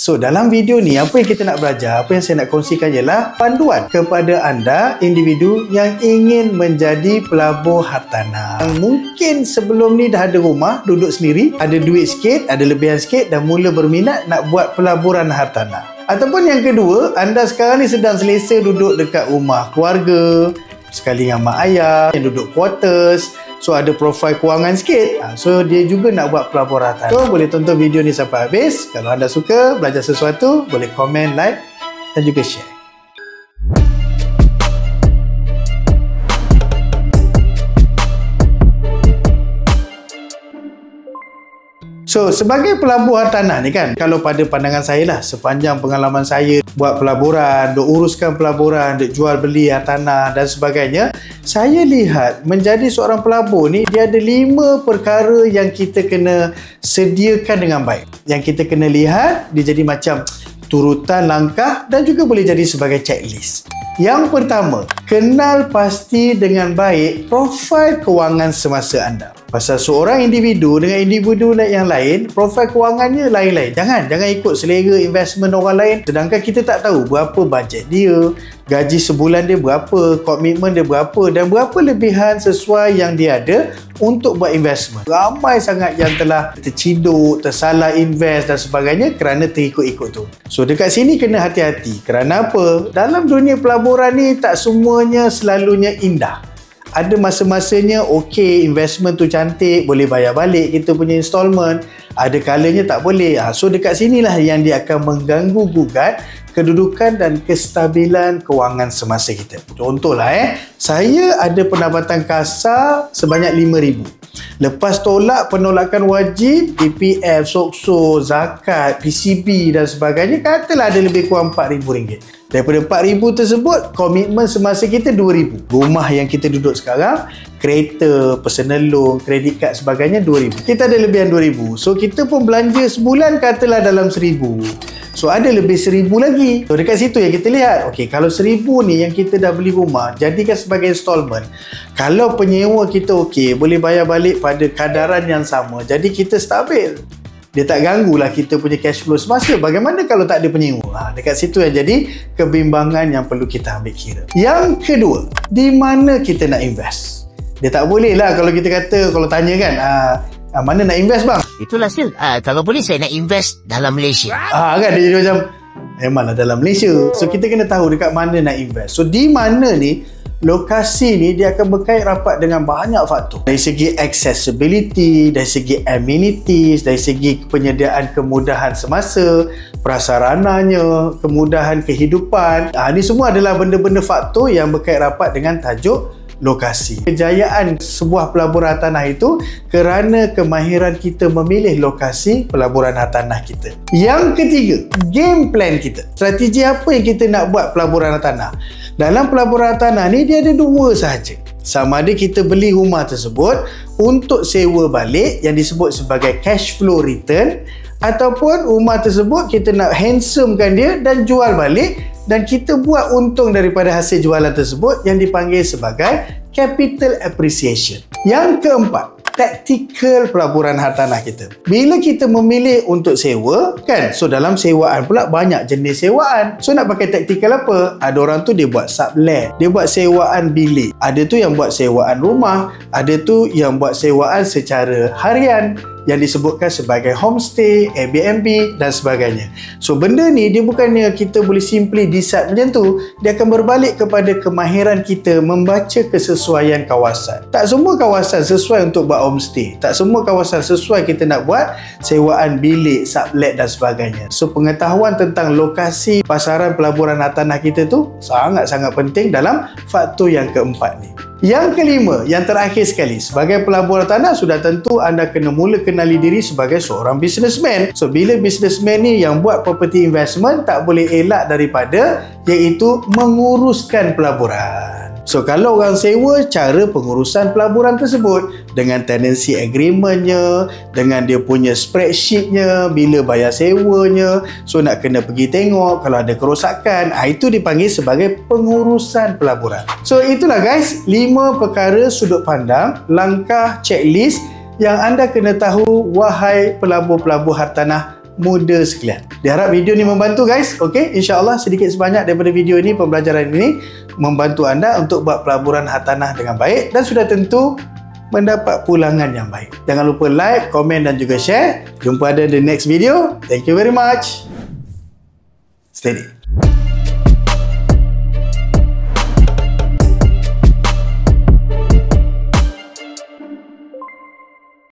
So, dalam video ni, apa yang kita nak belajar, apa yang saya nak kongsikan ialah panduan kepada anda, individu yang ingin menjadi pelabur hartanah. Yang mungkin sebelum ni dah ada rumah, duduk sendiri, ada duit sikit, ada lebihan sikit dan mula berminat nak buat pelaburan hartanah. Ataupun yang kedua, anda sekarang ni sedang selesa duduk dekat rumah keluarga, sekali dengan mak ayah, yang duduk quarters. So, ada profil kewangan sikit. So, dia juga nak buat pelaburan hartanah. So, boleh tonton video ni sampai habis. Kalau anda suka belajar sesuatu, boleh komen, like dan juga share. So, sebagai pelabur hartanah ni kan, kalau pada pandangan saya lah, sepanjang pengalaman saya buat pelaburan, duk uruskan pelaburan, duk jual beli hartanah dan sebagainya, saya lihat menjadi seorang pelabur ni, dia ada 5 perkara yang kita kena sediakan dengan baik. Yang kita kena lihat, dia jadi macam turutan langkah dan juga boleh jadi sebagai checklist. Yang pertama, kenal pasti dengan baik profil kewangan semasa anda. Pasal seorang individu dengan individu yang lain, profil kewangannya lain-lain. Jangan ikut selera investment orang lain. Sedangkan kita tak tahu berapa bajet dia, gaji sebulan dia berapa, komitmen dia berapa dan berapa lebihan sesuai yang dia ada untuk buat investment. Ramai sangat yang telah terciduk, tersalah invest dan sebagainya kerana terikut-ikut tu. So dekat sini kena hati-hati. Kerana apa? Dalam dunia pelaburan ni tak semuanya selalunya indah. Ada masa-masanya okey, investment tu cantik, boleh bayar balik kita punya installment. Ada kalanya tak boleh. So dekat sinilah yang dia akan mengganggu gugat kedudukan dan kestabilan kewangan semasa kita. Contohlah saya ada pendapatan kasar sebanyak RM5,000. Lepas tolak penolakan wajib, PPF, SOKSO, zakat, PCB dan sebagainya, katalah ada lebih kurang RM4,000. Daripada RM4,000 tersebut, komitmen semasa kita RM2,000. Rumah yang kita duduk sekarang, kereta, personal loan, kredit kad sebagainya RM2,000. Kita ada lebihan RM2,000. So kita pun belanja sebulan katalah dalam RM1,000. So ada lebih RM1,000 lagi. So dekat situ yang kita lihat, okey, kalau RM1,000 ni yang kita dah beli rumah, jadikan sebagai installment. Kalau penyewa kita okey, boleh bayar balik pada kadaran yang sama. Jadi kita stabil. Dia tak ganggulah kita punya cash flow semasa. Bagaimana kalau tak ada penyewa? Dekat situ yang jadi kebimbangan yang perlu kita ambil kira. Yang kedua, di mana kita nak invest? Dia tak boleh lah kalau kita kata, kalau tanya kan, mana nak invest bang? Itulah Sil, kalau boleh saya nak invest dalam Malaysia. Kan dia jadi macam, memanglah dalam Malaysia. So kita kena tahu dekat mana nak invest. So di mana ni, lokasi ni dia akan berkait rapat dengan banyak faktor. Dari segi accessibility, dari segi amenities, dari segi penyediaan kemudahan semasa, prasarananya, kemudahan kehidupan. Ini semua adalah benda-benda faktor yang berkait rapat dengan tajuk lokasi. Kejayaan sebuah pelaburan hartanah itu kerana kemahiran kita memilih lokasi pelaburan hartanah kita. Yang ketiga, game plan kita. Strategi apa yang kita nak buat pelaburan hartanah? Dalam pelaburan hartanah ni dia ada 2 sahaja. Sama ada kita beli rumah tersebut untuk sewa balik yang disebut sebagai cash flow return, ataupun rumah tersebut kita nak handsomekan dia dan jual balik dan kita buat untung daripada hasil jualan tersebut yang dipanggil sebagai capital appreciation. Yang keempat, tactical pelaburan hartanah kita. Bila kita memilih untuk sewa, kan? So dalam sewaan pula banyak jenis sewaan. So nak pakai tactical apa? Ada orang tu dia buat sublet, dia buat sewaan bilik. Ada tu yang buat sewaan rumah, ada tu yang buat sewaan secara harian yang disebutkan sebagai homestay, Airbnb dan sebagainya. So benda ni dia bukannya kita boleh simply decide macam tu. Dia akan berbalik kepada kemahiran kita membaca kesesuaian kawasan. Tak semua kawasan sesuai untuk buat homestay. Tak semua kawasan sesuai kita nak buat sewaan bilik, sublet dan sebagainya. So pengetahuan tentang lokasi pasaran pelaburan hartanah kita tu sangat-sangat penting dalam faktor yang keempat ni. Yang kelima, yang terakhir sekali, sebagai pelabur hartanah sudah tentu anda kena mula kenali diri sebagai seorang businessman. So bila businessman ni yang buat property investment, tak boleh elak daripada iaitu menguruskan pelaburan. So kalau orang sewa, cara pengurusan pelaburan tersebut dengan tenancy agreementnya, dengan dia punya spreadsheetnya, bila bayar sewanya, so nak kena pergi tengok kalau ada kerosakan, itu dipanggil sebagai pengurusan pelaburan. So itulah guys, 5 perkara sudut pandang, langkah checklist yang anda kena tahu wahai pelabur-pelabur hartanah muda sekalian. Diharap video ni membantu guys. Okey, insya-Allah sedikit sebanyak daripada video ini, pembelajaran ini membantu anda untuk buat pelaburan hartanah dengan baik dan sudah tentu mendapat pulangan yang baik. Jangan lupa like, komen dan juga share. Jumpa ada the next video. Thank you very much. Steady.